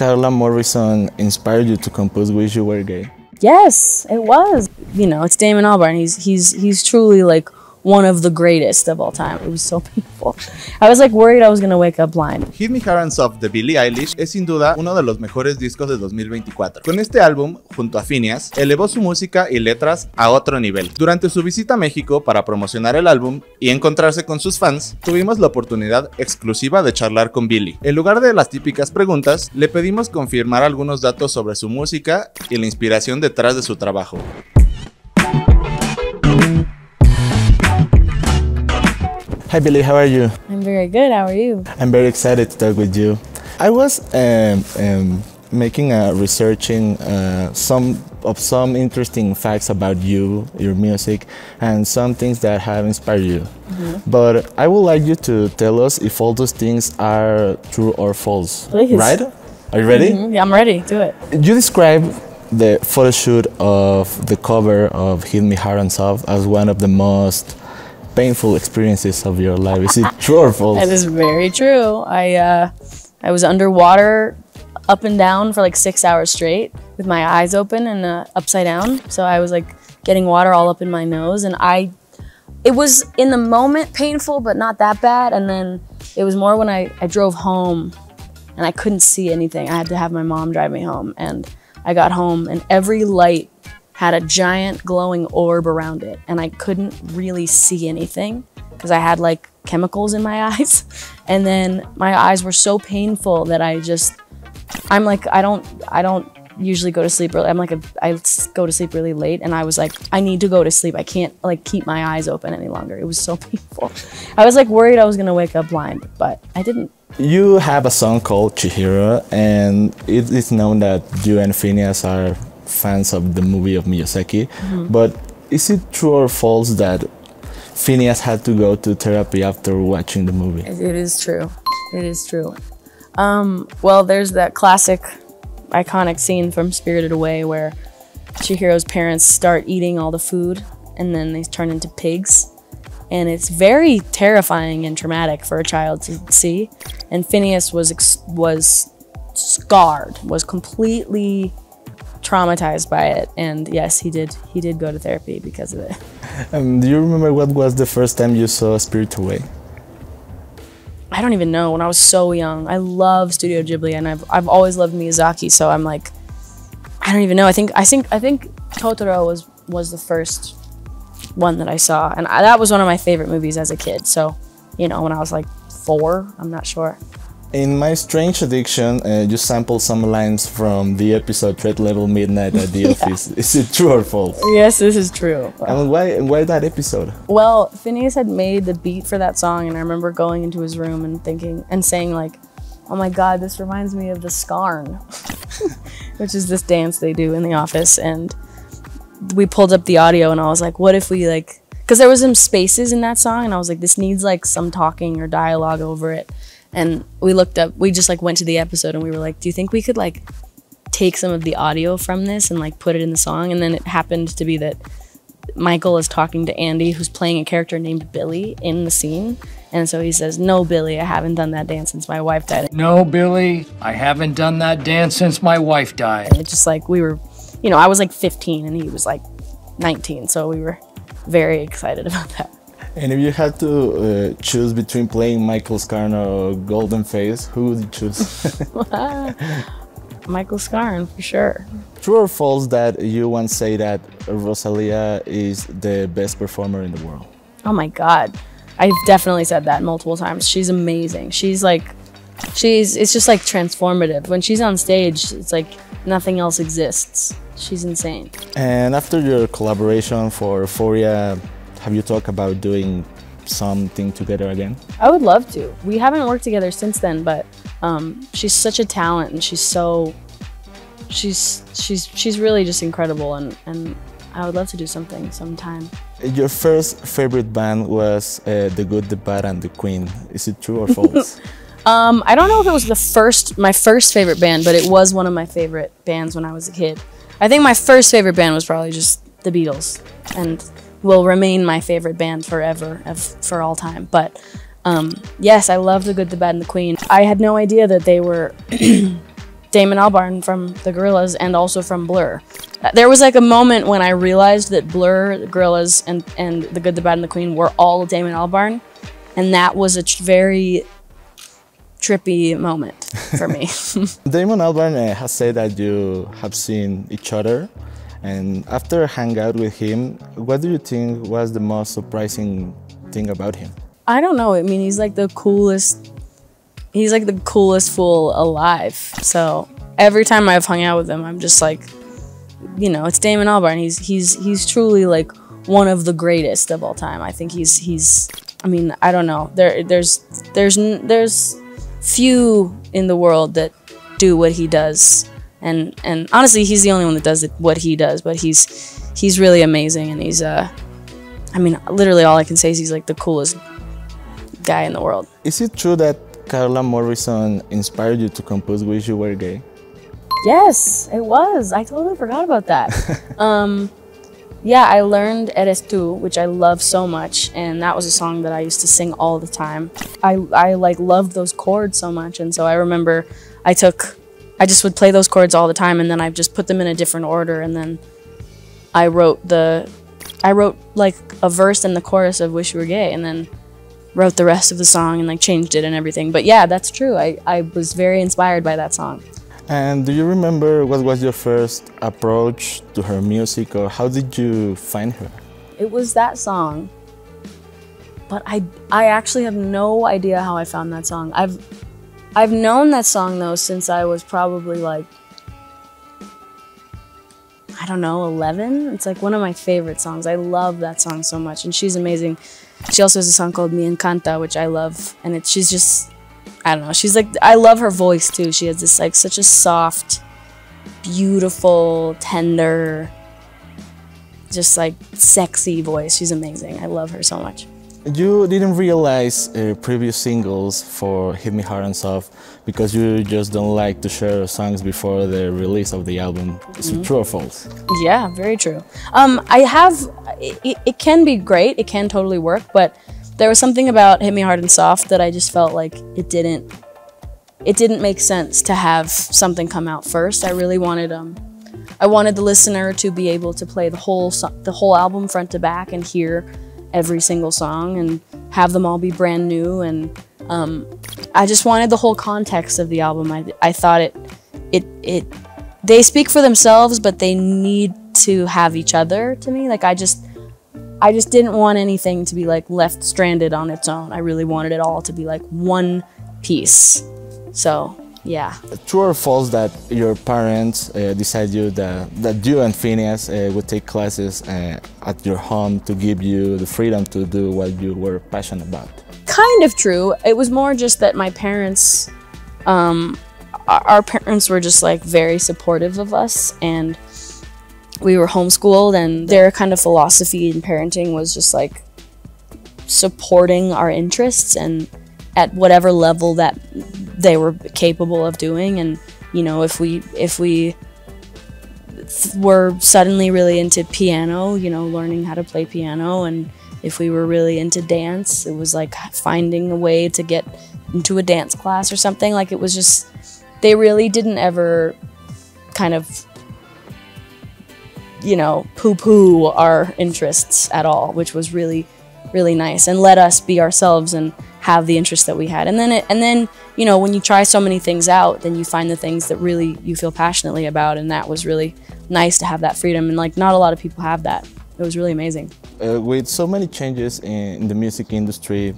Carla Morrison inspired you to compose Wish You Were Gay? Yes, it was. You know, it's Damon Albarn. He's truly like one of the greatest of all time. It was so painful. I was like worried I was gonna wake up blind. Hit Me Hard and Soft de Billie Eilish es sin duda uno de los mejores discos de 2024. Con este álbum, junto a Finneas, elevó su música y letras a otro nivel. Durante su visita a México para promocionar el álbum y encontrarse con sus fans, tuvimos la oportunidad exclusiva de charlar con Billie. En lugar de las típicas preguntas, le pedimos confirmar algunos datos sobre su música y la inspiración detrás de su trabajo. Hi Billie, how are you? I'm very good. How are you? I'm very excited to talk with you. I was researching some interesting facts about you, your music, and some things that have inspired you. But I would like you to tell us if all those things are true or false. Please. Right? Are you ready? Yeah, I'm ready. Do it. You describe the photo shoot of the cover of Hit Me Hard and Soft as one of the most painful experiences of your life. Is it true or false? That is very true. I was underwater up and down for like 6 hours straight with my eyes open and upside down. So I was like getting water all up in my nose, and it was in the moment painful, but not that bad. And then it was more when I drove home and I couldn't see anything. I had to have my mom drive me home, and I got home and every light had a giant glowing orb around it, and I couldn't really see anything because I had like chemicals in my eyes. And then my eyes were so painful that I'm like, I don't usually go to sleep early. I go to sleep really late, and I was like, I need to go to sleep. I can't like keep my eyes open any longer. It was so painful. I was like worried I was gonna wake up blind, but I didn't. You have a song called Chihiro, and it is known that you and Finneas are fans of the movie of Miyazaki. But is it true or false that Finneas had to go to therapy after watching the movie? It is true. It is true. Well, there's that classic, iconic scene from Spirited Away where Chihiro's parents start eating all the food and then they turn into pigs. And it's very terrifying and traumatic for a child to see. And Finneas was scarred, was completely traumatized by it. And yes, he did go to therapy because of it. Do you remember what was the first time you saw Spirited Away? I don't even know. When I was so young. I love Studio Ghibli, and I've always loved Miyazaki, so I'm like, I don't even know. I think Totoro was the first one that I saw, and that was one of my favorite movies as a kid. So, you know, when I was like 4, I'm not sure. In My Strange Addiction, you sampled some lines from the episode Threat Level Midnight at the Office. Is it true or false? Yes, this is true. And why that episode? Well, Finneas had made the beat for that song, and I remember going into his room and thinking and saying like, oh my God, this reminds me of the Scarn, which is this dance they do in the office. And we pulled up the audio, and I was like, what if we like, because there was some spaces in that song, and I was like, this needs like some talking or dialogue over it. And we just like went to the episode, and we were like, do you think we could like take some of the audio from this and like put it in the song? And then it happened to be that Michael is talking to Andy, who's playing a character named Billy in the scene. And so he says, no, Billy, I haven't done that dance since my wife died. No, Billy, I haven't done that dance since my wife died. And it's just like we were, you know, I was like 15 and he was like 19. So we were very excited about that. And if you had to choose between playing Michael Scarn or Golden Face, who would you choose? Michael Scarn, for sure. True or false that you once say that Rosalía is the best performer in the world? Oh my God. I've definitely said that multiple times. She's amazing. It's just like transformative. When she's on stage, it's like nothing else exists. She's insane. And after your collaboration for Euphoria, have you talked about doing something together again? I would love to. We haven't worked together since then, but she's such a talent, and she's really just incredible, and I would love to do something sometime. Your first favorite band was The Good, the Bad, and the Queen. Is it true or false? I don't know if it was my first favorite band, but it was one of my favorite bands when I was a kid. I think my first favorite band was probably just the Beatles, and will remain my favorite band forever, for all time. But yes, I love The Good, the Bad, and the Queen. I had no idea that they were Damon Albarn from the Gorillaz and also from Blur. There was like a moment when I realized that Blur, the Gorillaz, and The Good, the Bad, and the Queen were all Damon Albarn, and that was a very trippy moment for me. Damon Albarn has said that you have seen each other, and after hang out with him, what do you think was the most surprising thing about him? I don't know. I mean, he's like the coolest. He's like the coolest fool alive. So every time I've hung out with him, I'm just like, you know, it's Damon Albarn. He's truly like one of the greatest of all time. I think he's. I mean, I don't know. There's few in the world that do what he does, and honestly, he's the only one that does what he does. But he's really amazing, and he's I mean, literally all I can say is he's like the coolest guy in the world. Is it true that Carla Morrison inspired you to compose Wish You Were Gay? Yes, it was. I totally forgot about that. Yeah, I learned Eres Tú, which I love so much, and that was a song that I used to sing all the time. I like loved those chords so much, and so I remember I just would play those chords all the time, and then I just put them in a different order, and then I wrote like a verse and the chorus of Wish You Were Gay, and then wrote the rest of the song and like changed it and everything. But yeah, that's true. I was very inspired by that song. And do you remember what was your first approach to her music, or how did you find her? It was that song. But I actually have no idea how I found that song. I've known that song though since I was probably like, I don't know, 11. It's like one of my favorite songs. I love that song so much, and she's amazing. She also has a song called Me Encanta, which I love, and she's just, I don't know, she's like, I love her voice too. She has this like such a soft, beautiful, tender, just like sexy voice. She's amazing. I love her so much. You didn't realize previous singles for Hit Me Hard and Soft because you just don't like to share songs before the release of the album. Is it true or false? Yeah, very true. It can be great, it can totally work, but there was something about Hit Me Hard and Soft that I just felt like it didn't make sense to have something come out first. I really wanted I wanted the listener to be able to play the whole album front to back and hear every single song and have them all be brand new, and I just wanted the whole context of the album. I thought they speak for themselves, but they need to have each other to me. Like I just didn't want anything to be like left stranded on its own. I really wanted it all to be like one piece. So yeah. True or false that your parents decided that you and Finneas would take classes at your home to give you the freedom to do what you were passionate about? Kind of true. It was more just that my parents, our parents were just like very supportive of us, and we were homeschooled, and their kind of philosophy in parenting was just like supporting our interests and at whatever level that they were capable of doing. And you know, if we were suddenly really into piano, you know, learning how to play piano, and if we were really into dance, it was like finding a way to get into a dance class or something. Like it was just, they really didn't ever kind of, you know, poo-poo our interests at all, which was really, really nice, and let us be ourselves and have the interests that we had. And then you know, when you try so many things out, then you find the things that really you feel passionately about, and that was really nice to have that freedom, and like not a lot of people have that. It was really amazing. With so many changes in the music industry,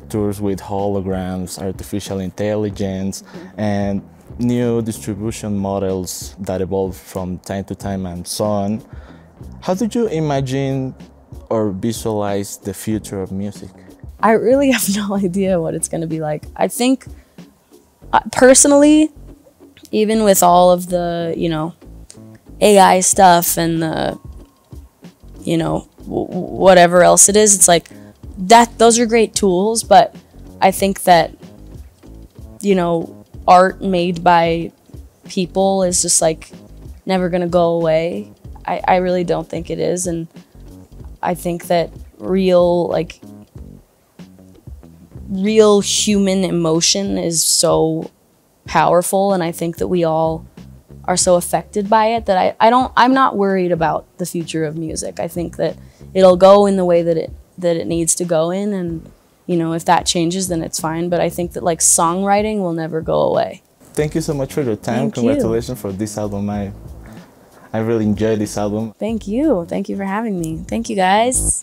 tours with holograms, artificial intelligence, and new distribution models that evolve from time to time and so on, how did you imagine or visualize the future of music? I really have no idea what it's going to be like. I think, personally, even with all of the, you know, AI stuff and the, you know, whatever else it is, it's like, those are great tools, but I think that, you know, art made by people is just like never going to go away. I really don't think it is, and I think that real human emotion is so powerful, and I think that we all are so affected by it that I'm not worried about the future of music. I think that it'll go in the way that it needs to go in, and you know, if that changes, then it's fine. But I think that like songwriting will never go away. Thank you so much for your time. Thank Congratulations for this album. I really enjoyed this album. Thank you for having me. Thank you guys.